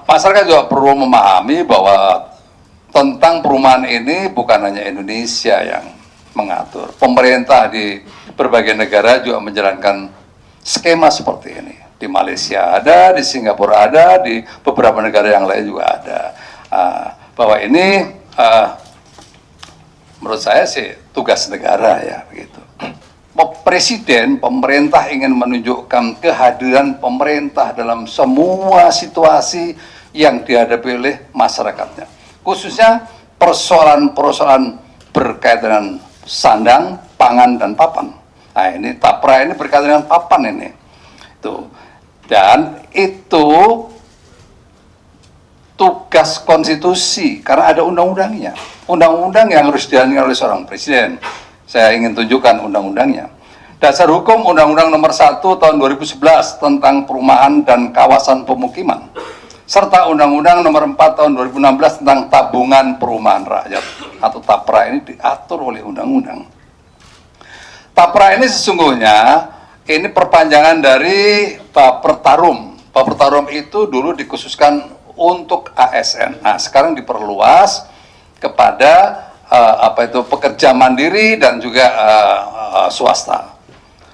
masyarakat juga perlu memahami bahwa tentang perumahan ini bukan hanya Indonesia yang mengatur. Pemerintah di berbagai negara juga menjalankan skema seperti ini. Di Malaysia ada, di Singapura ada, di beberapa negara yang lain juga ada. Bahwa ini menurut saya sih tugas negara ya begitu. Presiden, pemerintah ingin menunjukkan kehadiran pemerintah dalam semua situasi yang dihadapi oleh masyarakatnya. Khususnya persoalan-persoalan berkaitan dengan sandang, pangan, dan papan. Nah ini TAPRA ini berkaitan dengan papan ini. Tuh. Dan itu tugas konstitusi karena ada undang-undangnya. Undang-undang yang harus dijalankan oleh seorang presiden. Saya ingin tunjukkan undang-undangnya. Dasar Hukum Undang-Undang Nomor 1 Tahun 2011 tentang Perumahan dan Kawasan Pemukiman, serta Undang-Undang Nomor 4 Tahun 2016 tentang Tabungan Perumahan Rakyat atau TAPRA ini diatur oleh undang-undang. TAPRA ini sesungguhnya ini perpanjangan dari Bapertarum. Bapertarum itu dulu dikhususkan untuk ASN. Nah, sekarang diperluas kepada pekerja mandiri dan juga swasta.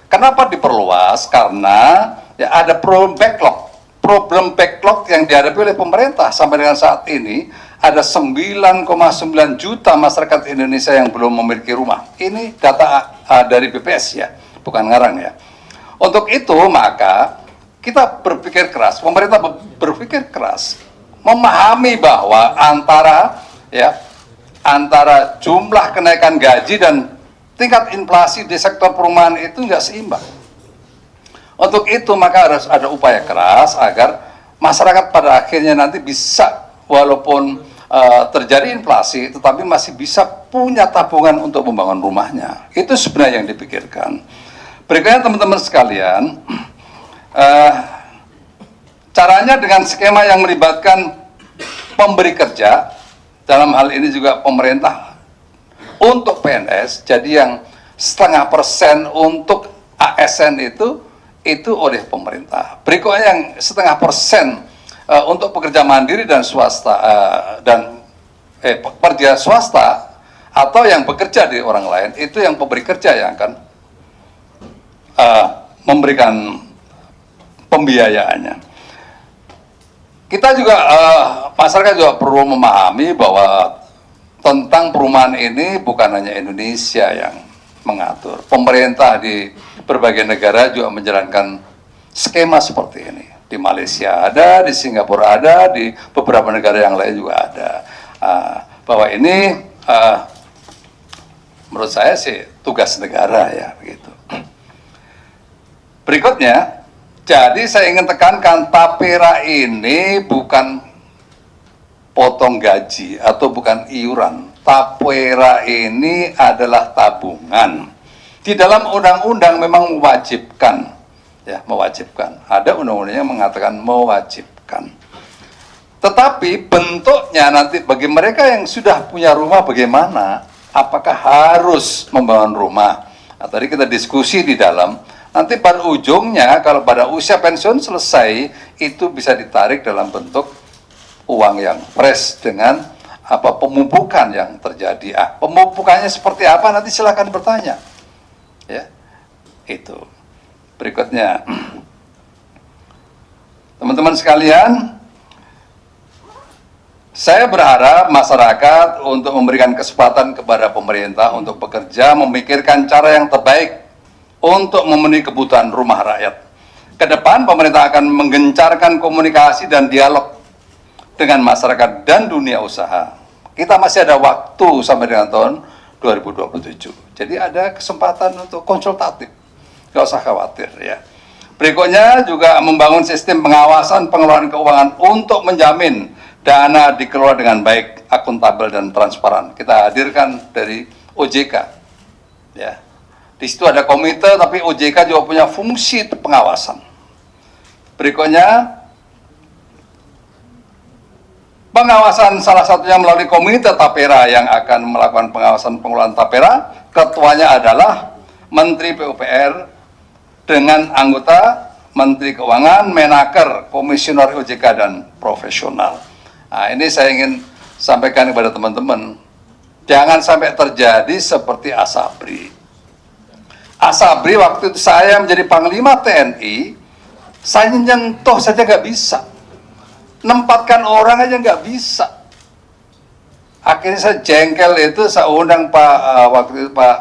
Kenapa diperluas? Karena ya ada problem backlog yang dihadapi oleh pemerintah sampai dengan saat ini ada 9,9 juta masyarakat Indonesia yang belum memiliki rumah. Ini data dari BPS ya, bukan ngarang ya. Untuk itu maka kita berpikir keras, pemerintah berpikir keras, memahami bahwa antara jumlah kenaikan gaji dan tingkat inflasi di sektor perumahan itu nggak seimbang. Untuk itu maka harus ada upaya keras agar masyarakat pada akhirnya nanti bisa walaupun terjadi inflasi tetapi masih bisa punya tabungan untuk membangun rumahnya. Itu sebenarnya yang dipikirkan. Berikutnya teman-teman sekalian, caranya dengan skema yang melibatkan pemberi kerja, dalam hal ini juga pemerintah untuk PNS, jadi yang 0,5% untuk ASN itu oleh pemerintah. Berikutnya yang 0,5% untuk pekerja mandiri dan swasta pekerja swasta atau yang bekerja di orang lain, itu yang pemberi kerja yang akan memberikan pembiayaannya. Kita juga masyarakat juga perlu memahami bahwa tentang perumahan ini bukan hanya Indonesia yang mengatur. Pemerintah di berbagai negara juga menjalankan skema seperti ini. Di Malaysia ada, di Singapura ada, di beberapa negara yang lain juga ada. Bahwa ini menurut saya sih tugas negara ya begitu. Berikutnya, jadi saya ingin tekankan TAPERA ini bukan potong gaji atau bukan iuran. TAPERA ini adalah tabungan. Di dalam undang-undang memang mewajibkan, ya mewajibkan. Ada undang-undangnya mengatakan mewajibkan. Tetapi bentuknya nanti bagi mereka yang sudah punya rumah bagaimana? Apakah harus membangun rumah? Nah, tadi kita diskusi di dalam. Nanti pada ujungnya kalau pada usia pensiun selesai itu bisa ditarik dalam bentuk uang yang fresh dengan pemupukan yang terjadi. Pemupukannya seperti apa nanti silakan bertanya. Ya. Itu. Berikutnya. Teman-teman sekalian, saya berharap masyarakat untuk memberikan kesempatan kepada pemerintah untuk bekerja memikirkan cara yang terbaik untuk memenuhi kebutuhan rumah rakyat. Ke depan pemerintah akan menggencarkan komunikasi dan dialog dengan masyarakat dan dunia usaha. Kita masih ada waktu sampai dengan tahun 2027. Jadi ada kesempatan untuk konsultatif. Gak usah khawatir ya. Berikutnya juga membangun sistem pengawasan pengelolaan keuangan untuk menjamin dana dikelola dengan baik, akuntabel dan transparan. Kita hadirkan dari OJK. Ya. Di situ ada komite, tapi OJK juga punya fungsi pengawasan. Berikutnya, pengawasan salah satunya melalui komite TAPERA yang akan melakukan pengawasan pengelolaan TAPERA. Ketuanya adalah Menteri PUPR dengan anggota Menteri Keuangan, Menaker, Komisioner OJK, dan profesional. Nah, ini saya ingin sampaikan kepada teman-teman, jangan sampai terjadi seperti Asabri. Asabri waktu itu saya menjadi Panglima TNI, saya nyentuh saja nggak bisa, nempatkan orang aja nggak bisa. Akhirnya saya jengkel itu, saya undang waktu itu Pak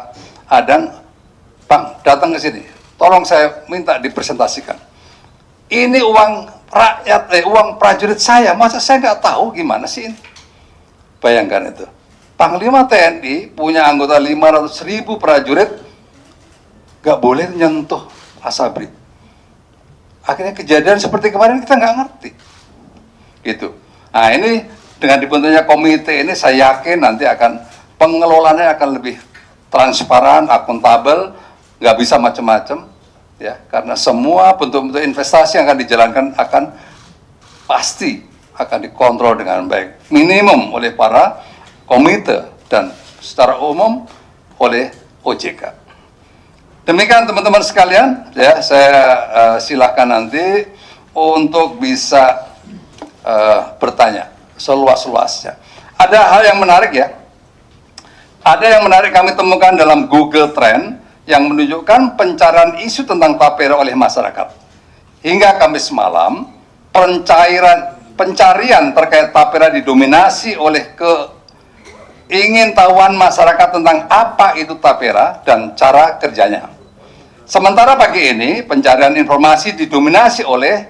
Adang, Bang datang ke sini, tolong saya minta dipresentasikan. Ini uang rakyat, uang prajurit saya, masa saya nggak tahu gimana sih ini? Bayangkan itu, Panglima TNI punya anggota 500.000 prajurit, nggak boleh nyentuh Asabri. Akhirnya kejadian seperti kemarin kita nggak ngerti, gitu. Nah ini dengan dibentuknya komite ini, saya yakin nanti akan pengelolaannya akan lebih transparan, akuntabel, nggak bisa macam-macam, ya, karena semua bentuk-bentuk investasi yang akan dijalankan akan pasti akan dikontrol dengan baik, minimum oleh para komite dan secara umum oleh OJK. Demikian teman-teman sekalian, ya, saya silakan nanti untuk bisa bertanya seluas-luasnya. Ada hal yang menarik, ya. Ada yang menarik kami temukan dalam Google Trend yang menunjukkan pencarian isu tentang tapera oleh masyarakat. Hingga Kamis malam, pencarian terkait tapera didominasi oleh keingintahuan masyarakat tentang apa itu tapera dan cara kerjanya. Sementara pagi ini, pencarian informasi didominasi oleh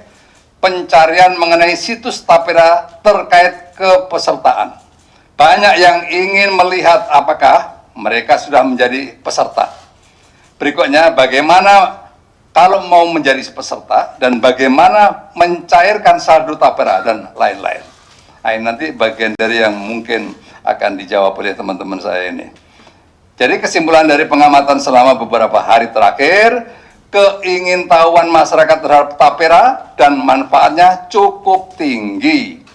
pencarian mengenai situs tapera terkait kepesertaan. Banyak yang ingin melihat apakah mereka sudah menjadi peserta. Berikutnya, bagaimana kalau mau menjadi peserta dan bagaimana mencairkan saldo tapera dan lain-lain. Nah, ini nanti bagian dari yang mungkin akan dijawab oleh teman-teman saya ini. Jadi kesimpulan dari pengamatan selama beberapa hari terakhir, keingintahuan masyarakat terhadap tapera dan manfaatnya cukup tinggi.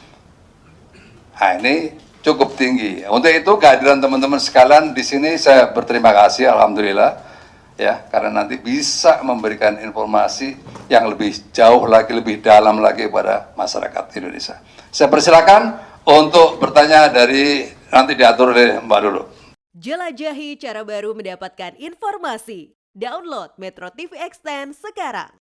Nah, ini cukup tinggi. Untuk itu kehadiran teman-teman sekalian di sini saya berterima kasih, alhamdulillah, ya, karena nanti bisa memberikan informasi yang lebih jauh lagi, lebih dalam lagi kepada masyarakat Indonesia. Saya persilakan untuk bertanya dari nanti diatur oleh Mbak Lulu. Jelajahi cara baru mendapatkan informasi. Download Metro TV Extend sekarang.